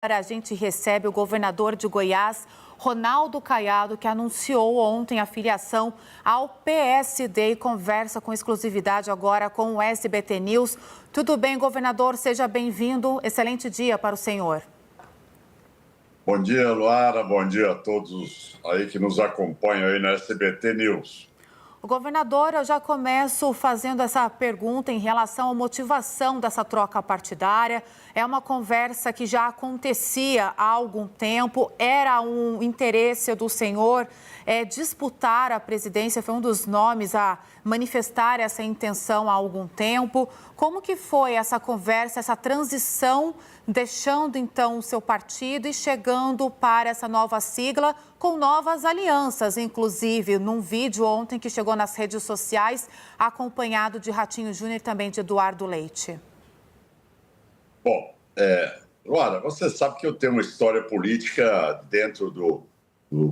A gente recebe o governador de Goiás, Ronaldo Caiado, que anunciou ontem a filiação ao PSD e conversa com exclusividade agora com o SBT News. Tudo bem, governador? Seja bem-vindo. Excelente dia para o senhor. Bom dia, Luara. Bom dia a todos aí que nos acompanham aí na SBT News. O governador, eu já começo fazendo essa pergunta em relação à motivação dessa troca partidária. É uma conversa que já acontecia há algum tempo, era um interesse do senhor disputar a presidência, foi um dos nomes a manifestar essa intenção há algum tempo. Como que foi essa conversa, essa transição, deixando então o seu partido e chegando para essa nova sigla com novas alianças, inclusive num vídeo ontem que chegou nas redes sociais, acompanhado de Ratinho Júnior e também de Eduardo Leite? Bom, Luara, você sabe que eu tenho uma história política dentro do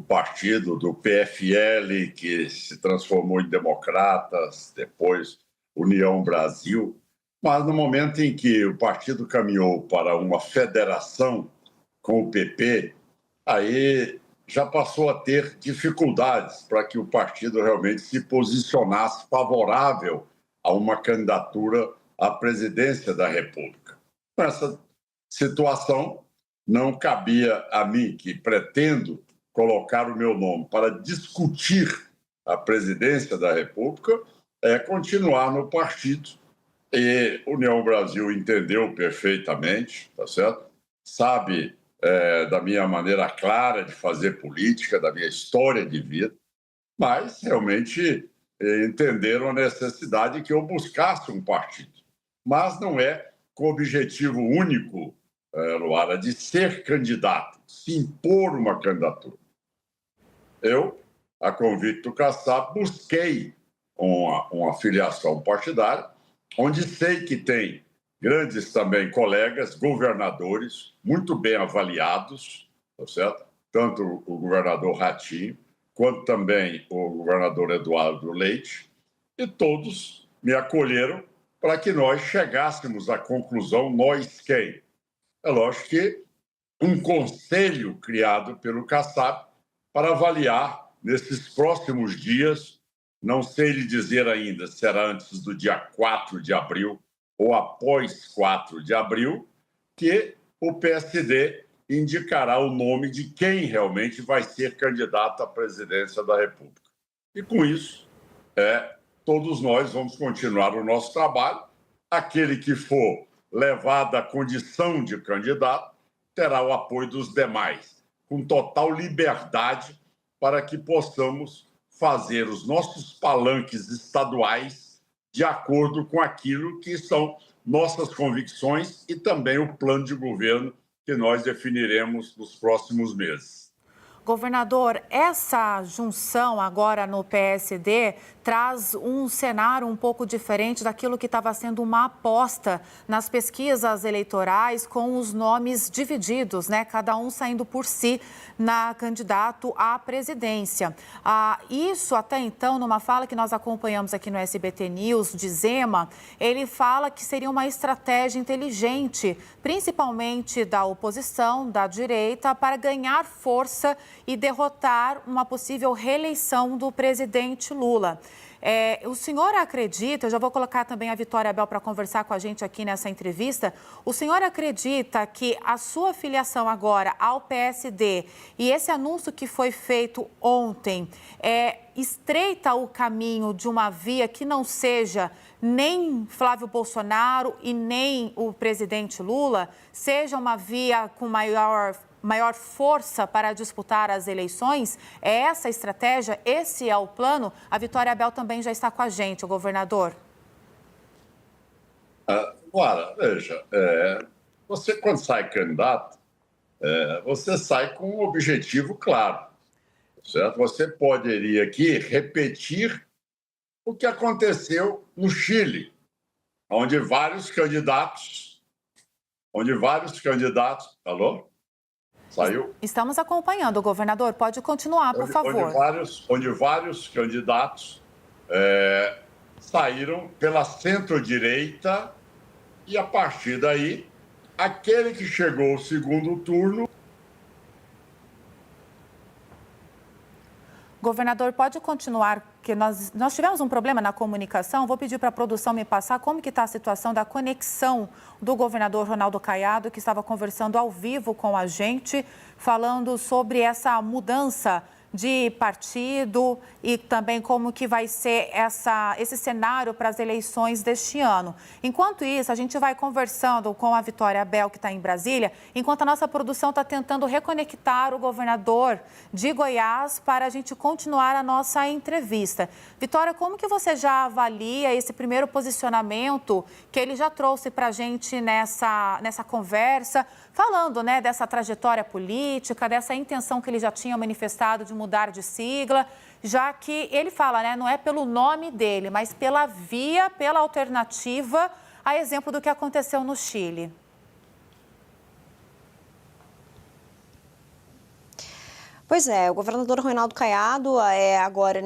partido, do PFL, que se transformou em Democratas, depois União Brasil. Mas no momento em que o partido caminhou para uma federação com o PP, aí já passou a ter dificuldades para que o partido realmente se posicionasse favorável a uma candidatura à presidência da República. Nessa situação, não cabia a mim, que pretendo colocar o meu nome para discutir a presidência da República, continuar no partido. E União Brasil entendeu perfeitamente, tá certo? Sabe da minha maneira clara de fazer política, da minha história de vida, mas realmente entenderam a necessidade que eu buscasse um partido. Mas não é com o objetivo único, Luara, de ser candidato, se impor uma candidatura. Eu, a convite do Kassab, busquei uma filiação partidária, onde sei que tem grandes também colegas, governadores, muito bem avaliados, tá certo? Tanto o governador Ratinho, quanto também o governador Eduardo Leite, e todos me acolheram para que nós chegássemos à conclusão, nós quem? É lógico que um conselho criado pelo Kassab para avaliar nesses próximos dias, não sei lhe dizer ainda se será antes do dia 4 de abril ou após 4 de abril, que o PSD indicará o nome de quem realmente vai ser candidato à presidência da República. E com isso, todos nós vamos continuar o nosso trabalho. Aquele que for levado à condição de candidato terá o apoio dos demais, com total liberdade para que possamos fazer os nossos palanques estaduais de acordo com aquilo que são nossas convicções e também o plano de governo que nós definiremos nos próximos meses. Governador, essa junção agora no PSD traz um cenário um pouco diferente daquilo que estava sendo uma aposta nas pesquisas eleitorais, com os nomes divididos, né? Cada um saindo por si na candidato à presidência. Isso até então, numa fala que nós acompanhamos aqui no SBT News, de Zema, ele fala que seria uma estratégia inteligente, principalmente da oposição, da direita, para ganhar força e derrotar uma possível reeleição do presidente Lula. O senhor acredita, eu já vou colocar também a Vitória Abel para conversar com a gente aqui nessa entrevista, o senhor acredita que a sua filiação agora ao PSD e esse anúncio que foi feito ontem estreita o caminho de uma via que não seja nem Flávio Bolsonaro e nem o presidente Lula, seja uma via com maior força para disputar as eleições? É essa a estratégia? Esse é o plano? A Vitória Abel também já está com a gente, o governador. Luara, veja, você quando sai candidato, você sai com um objetivo claro, certo? Você poderia aqui repetir o que aconteceu no Chile, onde vários candidatos... Alô? Saiu? Estamos acompanhando, governador. Pode continuar, por favor. Onde vários candidatos saíram pela centro-direita e, a partir daí, aquele que chegou ao segundo turno. Governador, pode continuar, que nós tivemos um problema na comunicação. Vou pedir para a produção me passar como que está a situação da conexão do governador Ronaldo Caiado, que estava conversando ao vivo com a gente, falando sobre essa mudança de partido e também como que vai ser esse cenário para as eleições deste ano. Enquanto isso, a gente vai conversando com a Vitória Bel, que está em Brasília, enquanto a nossa produção está tentando reconectar o governador de Goiás para a gente continuar a nossa entrevista. Vitória, como que você já avalia esse primeiro posicionamento que ele já trouxe para a gente nessa conversa, falando, né, dessa trajetória política, dessa intenção que ele já tinha manifestado de mudar de sigla, já que ele fala, né, não é pelo nome dele, mas pela via, pela alternativa, a exemplo do que aconteceu no Chile. Pois é, o governador Ronaldo Caiado, agora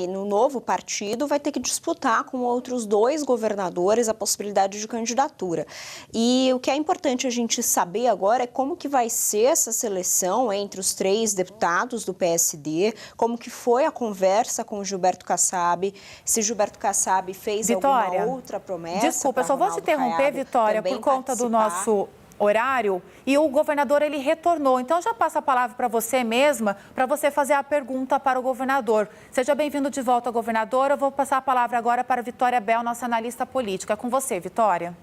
no novo partido, vai ter que disputar com outros 2 governadores a possibilidade de candidatura. E o que é importante a gente saber agora é como que vai ser essa seleção entre os 3 deputados do PSD, como que foi a conversa com o Gilberto Kassab, se Gilberto Kassab fez alguma outra promessa. Desculpa, eu só vou te interromper, Vitória, por conta do nosso horário, e o governador ele retornou. Então já passo a palavra para você mesma, para você fazer a pergunta para o governador. Seja bem-vindo de volta, governador. Eu vou passar a palavra agora para a Vitória Bel, nossa analista política. É com você, Vitória.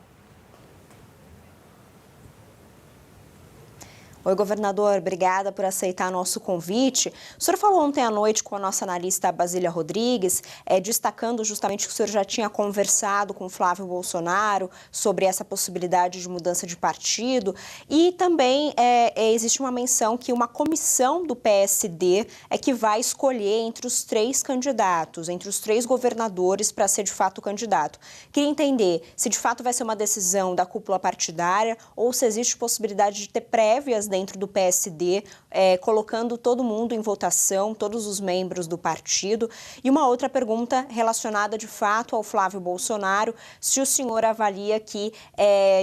Oi, governador, obrigada por aceitar nosso convite. O senhor falou ontem à noite com a nossa analista Basília Rodrigues, destacando justamente que o senhor já tinha conversado com o Flávio Bolsonaro sobre essa possibilidade de mudança de partido e também existe uma menção que uma comissão do PSD é que vai escolher entre os 3 candidatos, entre os 3 governadores para ser de fato candidato. Queria entender se de fato vai ser uma decisão da cúpula partidária ou se existe possibilidade de ter prévias dentro do PSD, colocando todo mundo em votação, todos os membros do partido. E uma outra pergunta relacionada de fato ao Flávio Bolsonaro, se o senhor avalia que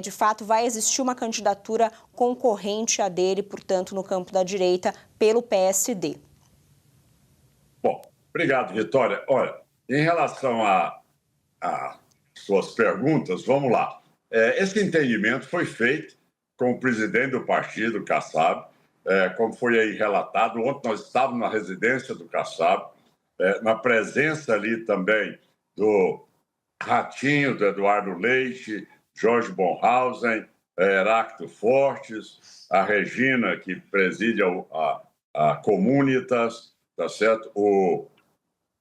de fato vai existir uma candidatura concorrente a dele, portanto, no campo da direita, pelo PSD. Bom, obrigado, Vitória. Olha, em relação a suas perguntas, vamos lá. Esse entendimento foi feito com o presidente do partido, Kassab, como foi aí relatado. Ontem nós estávamos na residência do Kassab, na presença ali também do Ratinho, do Eduardo Leite, Jorge Bonhausen, Heráclito Fortes, a Regina, que preside a Comunitas, tá certo?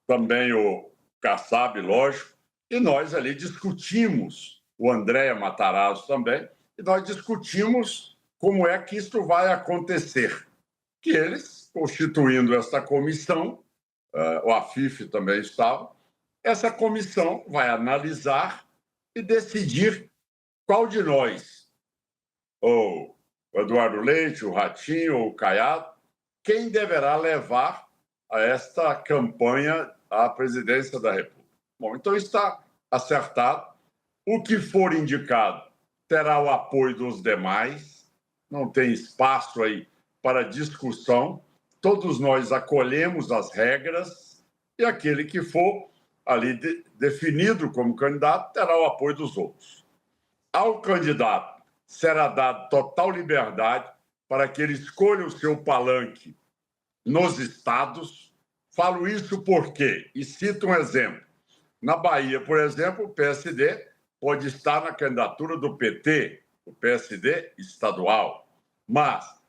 Também o Kassab, lógico, e nós ali discutimos, o Andréa Matarazzo também, e nós discutimos como é que isso vai acontecer. Que eles, constituindo essa comissão, o AFIF também estava, essa comissão vai analisar e decidir qual de nós, ou o Eduardo Leite, o Ratinho, ou o Caiado, quem deverá levar a esta campanha à presidência da República. Bom, então está acertado. O que for indicado terá o apoio dos demais, não tem espaço aí para discussão, todos nós acolhemos as regras e aquele que for ali definido como candidato terá o apoio dos outros. Ao candidato será dado total liberdade para que ele escolha o seu palanque nos estados. Falo isso porque, e cito um exemplo, na Bahia, por exemplo, o PSD pode estar na candidatura do PT, o PSD estadual. Mas,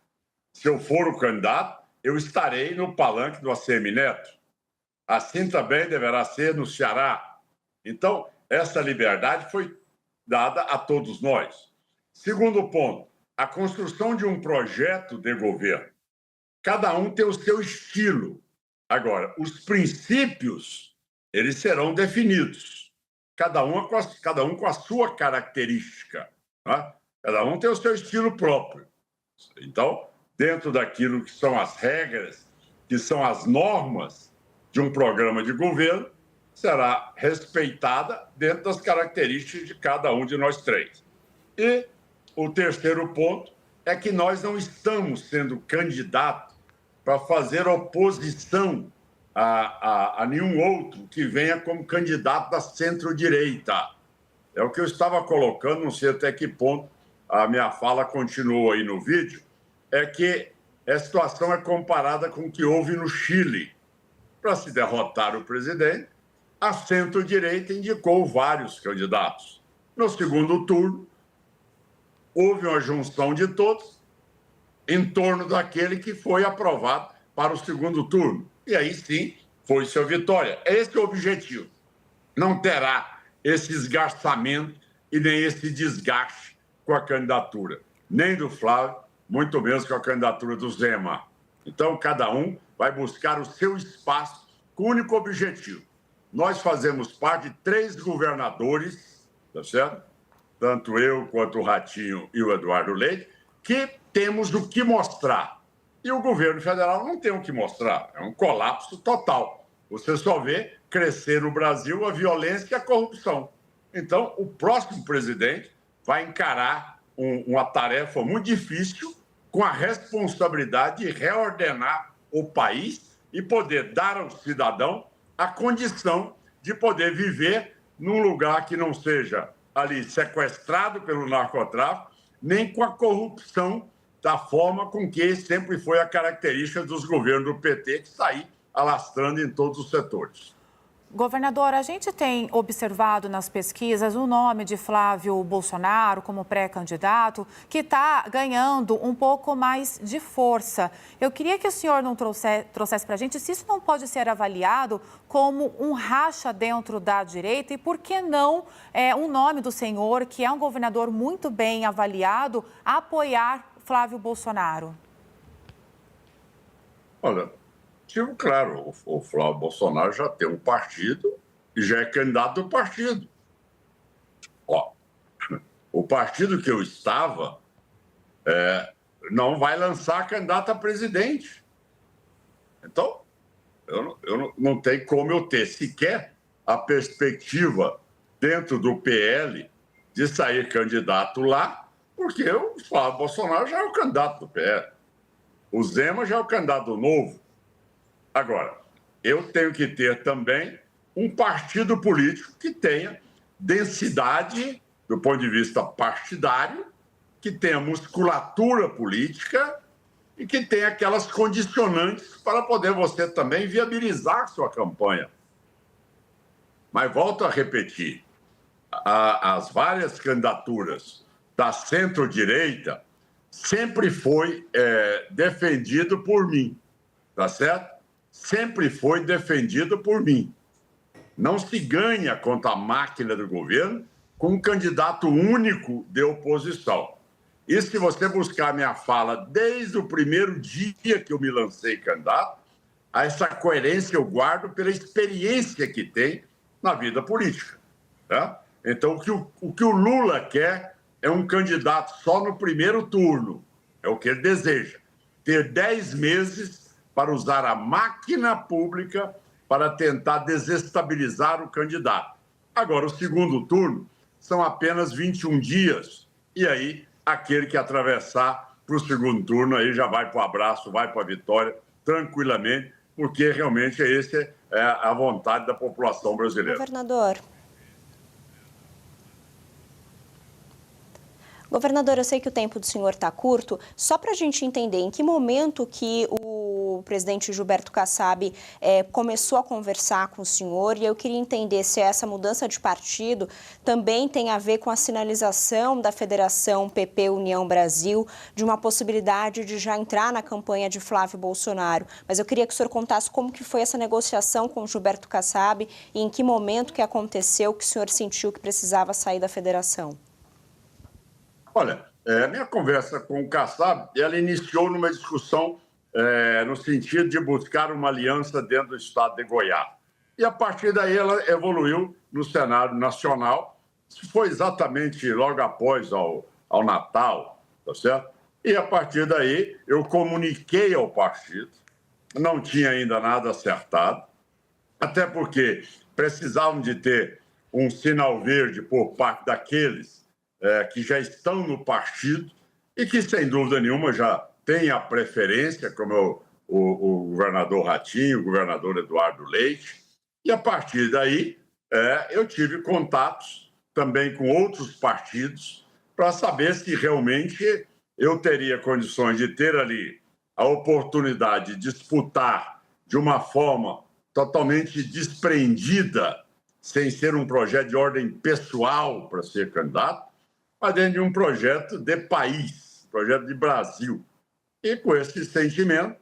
se eu for o candidato, eu estarei no palanque do ACM Neto. Assim também deverá ser no Ceará. Então, essa liberdade foi dada a todos nós. Segundo ponto, a construção de um projeto de governo. Cada um tem o seu estilo. Agora, os princípios, eles serão definidos. Cada um com a sua característica. Né? Cada um tem o seu estilo próprio. Então, dentro daquilo que são as regras, que são as normas de um programa de governo, será respeitada dentro das características de cada um de nós 3. E o terceiro ponto é que nós não estamos sendo candidatos para fazer oposição a nenhum outro que venha como candidato da centro-direita. É o que eu estava colocando, não sei até que ponto a minha fala continuou aí no vídeo, é que a situação é comparada com o que houve no Chile. Para se derrotar o presidente, a centro-direita indicou vários candidatos. No segundo turno, houve uma junção de todos em torno daquele que foi aprovado para o segundo turno. E aí sim, foi sua vitória. Esse é o objetivo. Não terá esse esgarçamento e nem esse desgaste com a candidatura, nem do Flávio, muito menos com a candidatura do Zema. Então, cada um vai buscar o seu espaço com o único objetivo. Nós fazemos parte de 3 governadores, tá certo? Tanto eu quanto o Ratinho e o Eduardo Leite, que temos o que mostrar. E o governo federal não tem o que mostrar. É um colapso total. Você só vê crescer no Brasil a violência e a corrupção. Então, o próximo presidente vai encarar uma tarefa muito difícil com a responsabilidade de reordenar o país e poder dar ao cidadão a condição de poder viver num lugar que não seja ali sequestrado pelo narcotráfico, nem com a corrupção da forma com que sempre foi a característica dos governos do PT, que sair alastrando em todos os setores. Governador, a gente tem observado nas pesquisas o nome de Flávio Bolsonaro como pré-candidato, que está ganhando um pouco mais de força. Eu queria que o senhor não trouxesse para a gente se isso não pode ser avaliado como um racha dentro da direita e, por que não, o nome do senhor, que é um governador muito bem avaliado, apoiar Flávio Bolsonaro? Olha, claro, o Flávio Bolsonaro já tem um partido e já é candidato do partido. Ó, o partido que eu estava não vai lançar candidato a presidente. Então, eu não tenho como eu ter sequer a perspectiva dentro do PL de sair candidato lá, porque o Flávio Bolsonaro já é o candidato do PL. O Zema já é o candidato novo. Agora, eu tenho que ter também um partido político que tenha densidade do ponto de vista partidário, que tenha musculatura política e que tenha aquelas condicionantes para poder você também viabilizar sua campanha. Mas volto a repetir, as várias candidaturas da centro-direita sempre foi defendido por mim, tá certo? Sempre foi defendido por mim. Não se ganha contra a máquina do governo com um candidato único de oposição. E se você buscar minha fala desde o primeiro dia que eu me lancei candidato, essa coerência eu guardo pela experiência que tem na vida política. Tá? Então, o que o Lula quer é um candidato só no primeiro turno. É o que ele deseja. Ter 10 meses para usar a máquina pública para tentar desestabilizar o candidato. Agora, o segundo turno são apenas 21 dias. E aí, aquele que atravessar para o segundo turno aí já vai para o abraço, vai para a vitória, tranquilamente, porque realmente essa é a vontade da população brasileira. Governador, eu sei que o tempo do senhor está curto, só para a gente entender em que momento que o presidente Gilberto Kassab começou a conversar com o senhor, e eu queria entender se essa mudança de partido também tem a ver com a sinalização da Federação PP União Brasil de uma possibilidade de já entrar na campanha de Flávio Bolsonaro. Mas eu queria que o senhor contasse como que foi essa negociação com o Gilberto Kassab e em que momento que aconteceu que o senhor sentiu que precisava sair da federação. Olha, a minha conversa com o Kassab, ela iniciou numa discussão no sentido de buscar uma aliança dentro do estado de Goiás. E, a partir daí, ela evoluiu no cenário nacional. Isso foi exatamente logo após ao Natal, tá certo? E, a partir daí, eu comuniquei ao partido, não tinha ainda nada acertado, até porque precisavam de ter um sinal verde por parte daqueles que já estão no partido e que, sem dúvida nenhuma, já têm a preferência, como o governador Ratinho, o governador Eduardo Leite. E, a partir daí, eu tive contatos também com outros partidos para saber se realmente eu teria condições de ter ali a oportunidade de disputar de uma forma totalmente desprendida, sem ser um projeto de ordem pessoal para ser candidato, mas dentro de um projeto de país, projeto de Brasil. E com esse sentimento,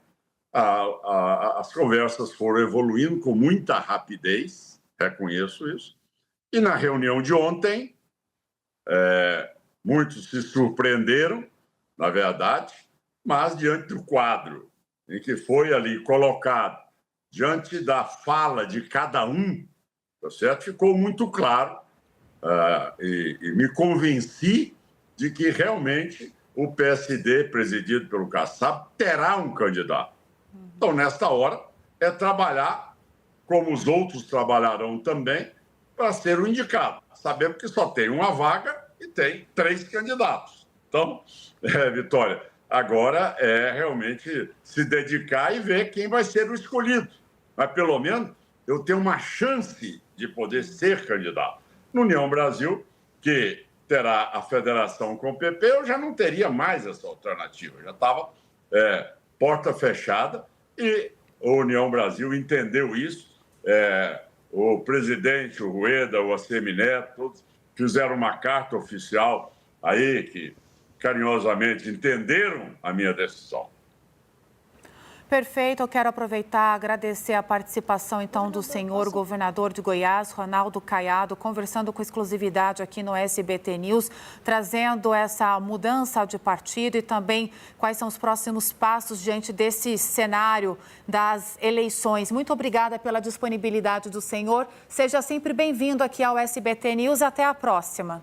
as conversas foram evoluindo com muita rapidez, reconheço isso. E na reunião de ontem, muitos se surpreenderam, na verdade, mas diante do quadro em que foi ali colocado, diante da fala de cada um, tá certo? Ficou muito claro e me convenci de que realmente o PSD, presidido pelo Kassab, terá um candidato. Então, nesta hora, é trabalhar, como os outros trabalharão também, para ser o indicado. Sabemos que só tem uma vaga e tem 3 candidatos. Então, Vitória, agora é realmente se dedicar e ver quem vai ser o escolhido. Mas, pelo menos, eu tenho uma chance de poder ser candidato. No União Brasil, que terá a federação com o PP, eu já não teria mais essa alternativa. Já estava porta fechada e a União Brasil entendeu isso. O presidente, o Rueda, o ACM Neto, todos fizeram uma carta oficial aí que carinhosamente entenderam a minha decisão. Perfeito, eu quero aproveitar e agradecer a participação, então, do senhor governador de Goiás, Ronaldo Caiado, conversando com exclusividade aqui no SBT News, trazendo essa mudança de partido e também quais são os próximos passos diante desse cenário das eleições. Muito obrigada pela disponibilidade do senhor. Seja sempre bem-vindo aqui ao SBT News. Até a próxima.